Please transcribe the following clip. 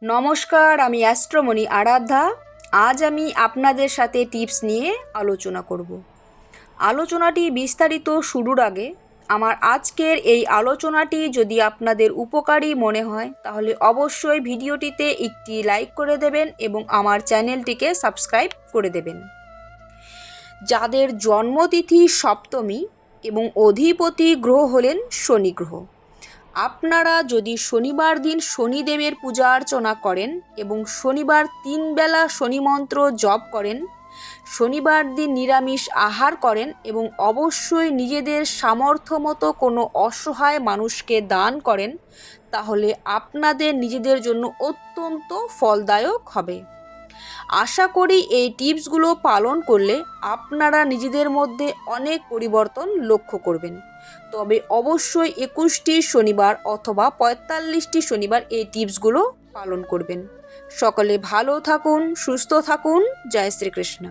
নমস্কার, আমি অ্যাস্ট্রোমণি আরাধ্যা। আজ আমি আপনাদের সাথে টিপস নিয়ে আলোচনা করব। আলোচনাটি বিস্তারিত শুরুর আগে আমার আজকের এই আলোচনাটি যদি আপনাদের উপকারী মনে হয় তাহলে অবশ্যই ভিডিওটিতে একটি লাইক করে দেবেন এবং আমার চ্যানেলটিকে সাবস্ক্রাইব করে দেবেন। যাদের জন্মতিথি সপ্তমী এবং অধিপতি গ্রহ হলেন শনি গ্রহ, আপনারা যদি শনিবার দিন শনিদেবের পূজা অর্চনা করেন এবং শনিবার 3 বেলা শনি মন্ত্র জপ করেন, শনিবার দিন নিরামিষ আহার করেন এবং অবশ্যই নিজেদের সামর্থ্য মতো কোনো অসহায় মানুষকে দান করেন, তাহলে আপনাদের নিজেদের জন্য অত্যন্ত ফলদায়ক হবে। আশা করি এই টিপসগুলো পালন করলে আপনারা নিজেদের মধ্যে অনেক পরিবর্তন লক্ষ্য করবেন। তবে অবশ্যই 21টি শনিবার অথবা 45টি শনিবার এই টিপসগুলো পালন করবেন। সকলে ভালো থাকুন, সুস্থ থাকুন। জয় শ্রীকৃষ্ণ।